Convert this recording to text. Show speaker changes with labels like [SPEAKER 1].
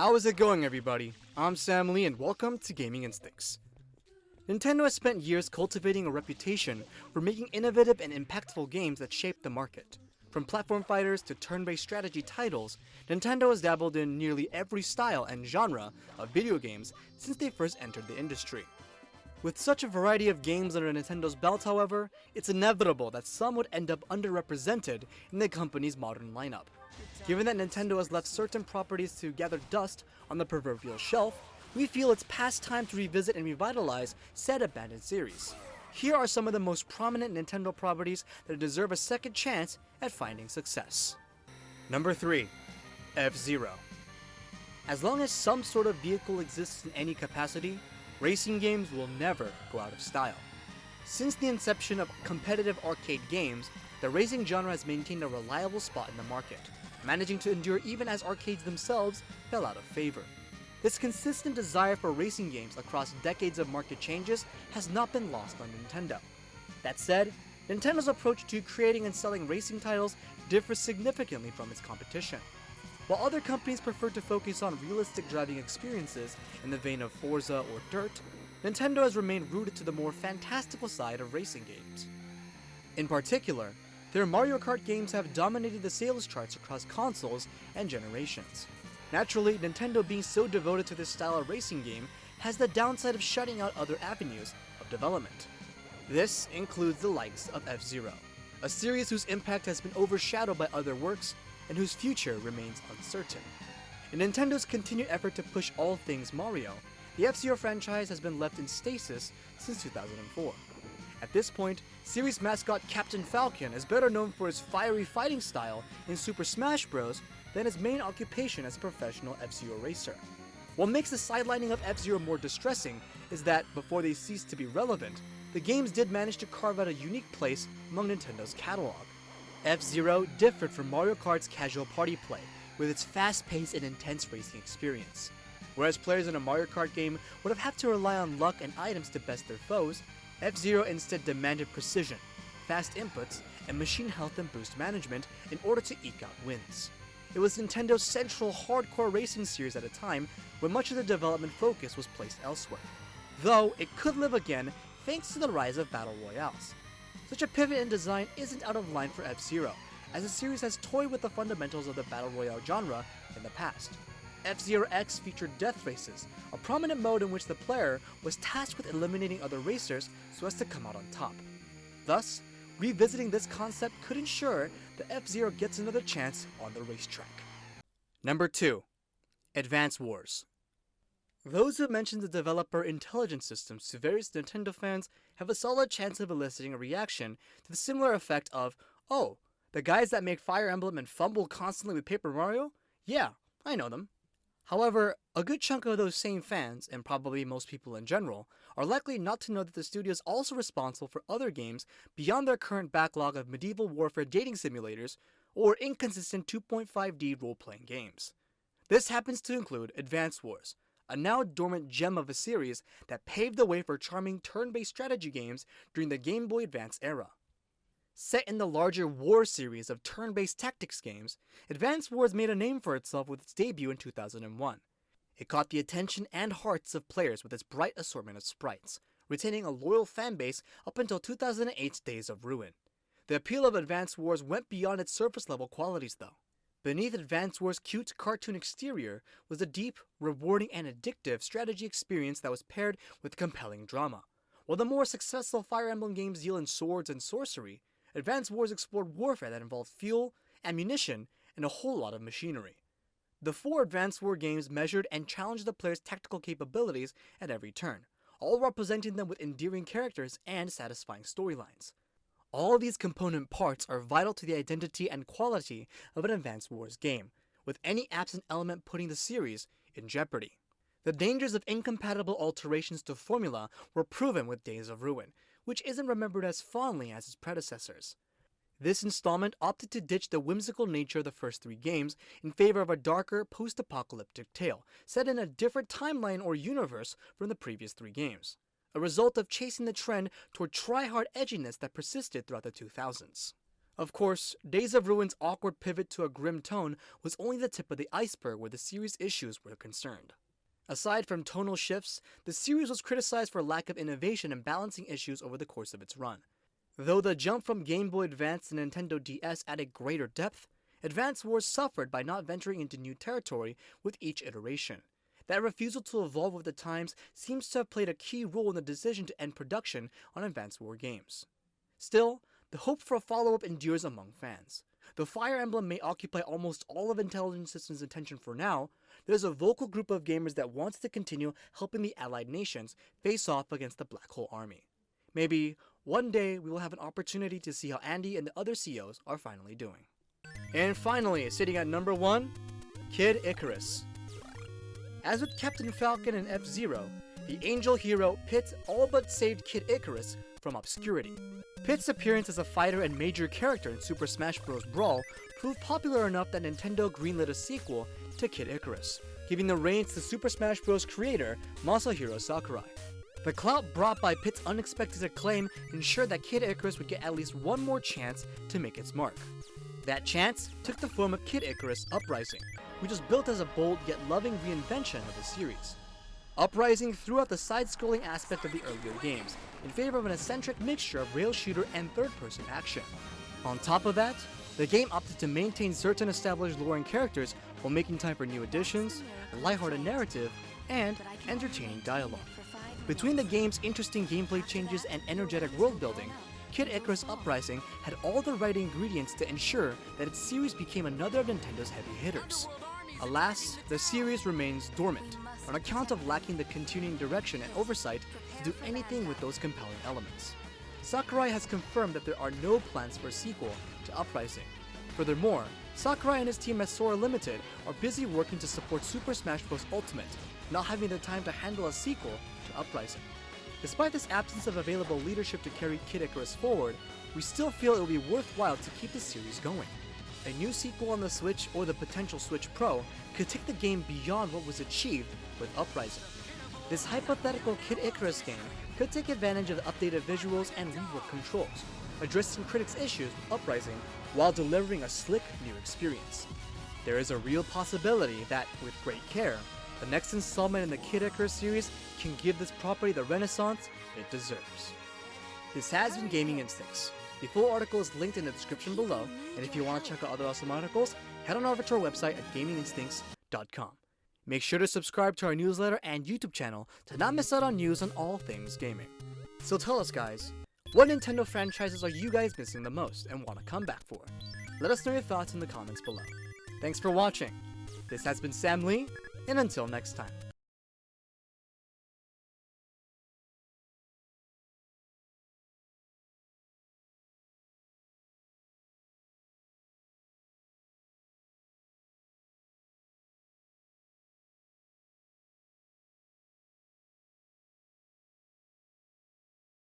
[SPEAKER 1] How is it going, everybody? I'm Sam Lee and welcome to Gaming Instincts. Nintendo has spent years cultivating a reputation for making innovative and impactful games that shape the market. From platform fighters to turn-based strategy titles, Nintendo has dabbled in nearly every style and genre of video games since they first entered the industry. With such a variety of games under Nintendo's belt, however, it's inevitable that some would end up underrepresented in the company's modern lineup. Given that Nintendo has left certain properties to gather dust on the proverbial shelf, we feel it's past time to revisit and revitalize said abandoned series. Here are some of the most prominent Nintendo properties that deserve a second chance at finding success. Number 3. FZero. As long as some sort of vehicle exists in any capacity, racing games will never go out of style. Since the inception of competitive arcade games, the racing genre has maintained a reliable spot in the market, managing to endure even as arcades themselves fell out of favor. This consistent desire for racing games across decades of market changes has not been lost on Nintendo. That said, Nintendo's approach to creating and selling racing titles differs significantly from its competition. While other companies prefer to focus on realistic driving experiences in the vein of Forza or Dirt, Nintendo has remained rooted to the more fantastical side of racing games. In particular, their Mario Kart games have dominated the sales charts across consoles and generations. Naturally, Nintendo being so devoted to this style of racing game has the downside of shutting out other avenues of development. This includes the likes of FZero, a series whose impact has been overshadowed by other works and whose future remains uncertain. In Nintendo's continued effort to push all things Mario, the FZero franchise has been left in stasis since 2004. At this point, series mascot Captain Falcon is better known for his fiery fighting style in Super Smash Bros. Than his main occupation as a professional FZero racer. What makes the sidelining of FZero more distressing is that, before they ceased to be relevant, the games did manage to carve out a unique place among Nintendo's catalog. FZero differed from Mario Kart's casual party play, with its fast-paced and intense racing experience. Whereas players in a Mario Kart game would have had to rely on luck and items to best their foes, FZero instead demanded precision, fast inputs, and machine health and boost management in order to eke out wins. It was Nintendo's central hardcore racing series at a time when much of the development focus was placed elsewhere. Though, it could live again thanks to the rise of Battle Royales. Such a pivot in design isn't out of line for FZero, as the series has toyed with the fundamentals of the Battle Royale genre in the past. FZero X featured death races, a prominent mode in which the player was tasked with eliminating other racers so as to come out on top. Thus, revisiting this concept could ensure that FZero gets another chance on the racetrack. Number 2. Advance Wars. Those who mention the developer intelligence systems to various Nintendo fans have a solid chance of eliciting a reaction to the similar effect of, "Oh, the guys that make Fire Emblem and fumble constantly with Paper Mario? Yeah, I know them." However, a good chunk of those same fans, and probably most people in general, are likely not to know that the studio is also responsible for other games beyond their current backlog of medieval warfare dating simulators or inconsistent 2.5D role-playing games. This happens to include Advance Wars, a now dormant gem of a series that paved the way for charming turn-based strategy games during the Game Boy Advance era. Set in the larger War series of turn-based tactics games, Advance Wars made a name for itself with its debut in 2001. It caught the attention and hearts of players with its bright assortment of sprites, retaining a loyal fanbase up until 2008's Days of Ruin. The appeal of Advance Wars went beyond its surface-level qualities, though. Beneath Advance Wars' cute cartoon exterior was a deep, rewarding, and addictive strategy experience that was paired with compelling drama. While the more successful Fire Emblem games deal in swords and sorcery, Advance Wars explored warfare that involved fuel, ammunition, and a whole lot of machinery. The 4 Advance War games measured and challenged the player's tactical capabilities at every turn, all representing them with endearing characters and satisfying storylines. All these component parts are vital to the identity and quality of an Advance Wars game, with any absent element putting the series in jeopardy. The dangers of incompatible alterations to formula were proven with Days of Ruin, which isn't remembered as fondly as its predecessors. This installment opted to ditch the whimsical nature of the first 3 games in favor of a darker, post-apocalyptic tale, set in a different timeline or universe from the previous 3 games, a result of chasing the trend toward try-hard edginess that persisted throughout the 2000s. Of course, Days of Ruin's awkward pivot to a grim tone was only the tip of the iceberg where the series' issues were concerned. Aside from tonal shifts, the series was criticized for lack of innovation and balancing issues over the course of its run. Though the jump from Game Boy Advance to Nintendo DS added greater depth, Advance Wars suffered by not venturing into new territory with each iteration. That refusal to evolve with the times seems to have played a key role in the decision to end production on Advance War games. Still, the hope for a follow-up endures among fans. Though Fire Emblem may occupy almost all of Intelligent Systems' attention for now, there's a vocal group of gamers that wants to continue helping the Allied nations face off against the Black Hole Army. Maybe one day we will have an opportunity to see how Andy and the other CEOs are finally doing. And finally, sitting at number 1, Kid Icarus. As with Captain Falcon and FZero, the angel hero Pit all but saved Kid Icarus from obscurity. Pit's appearance as a fighter and major character in Super Smash Bros. Brawl proved popular enough that Nintendo greenlit a sequel to Kid Icarus, giving the reins to Super Smash Bros. Creator Masahiro Sakurai. The clout brought by Pit's unexpected acclaim ensured that Kid Icarus would get at least one more chance to make its mark. That chance took the form of Kid Icarus Uprising, which was built as a bold yet loving reinvention of the series. Uprising threw out the side-scrolling aspect of the earlier games, in favor of an eccentric mixture of rail shooter and third-person action. On top of that, the game opted to maintain certain established lore and characters while making time for new additions, a lighthearted narrative, and entertaining dialogue. Between the game's interesting gameplay changes and energetic world building, Kid Icarus Uprising had all the right ingredients to ensure that its series became another of Nintendo's heavy hitters. Alas, the series remains dormant, on account of lacking the continuing direction and oversight to do anything with those compelling elements. Sakurai has confirmed that there are no plans for a sequel to Uprising. Furthermore, Sakurai and his team at Sora Limited are busy working to support Super Smash Bros. Ultimate, not having the time to handle a sequel to Uprising. Despite this absence of available leadership to carry Kid Icarus forward, we still feel it will be worthwhile to keep the series going. A new sequel on the Switch or the potential Switch Pro could take the game beyond what was achieved with Uprising. This hypothetical Kid Icarus game could take advantage of the updated visuals and reworked controls, addressing critics' issues with Uprising while delivering a slick new experience. There is a real possibility that, with great care, the next installment in the Kid Icarus series can give this property the renaissance it deserves. This has been Gaming Instincts. The full article is linked in the description below, and if you want to check out other awesome articles, head on over to our website at gaminginstincts.com. Make sure to subscribe to our newsletter and YouTube channel to not miss out on news on all things gaming. So tell us guys, what Nintendo franchises are you guys missing the most and want to come back for? Let us know your thoughts in the comments below. Thanks for watching. This has been Sam Lee, and until next time.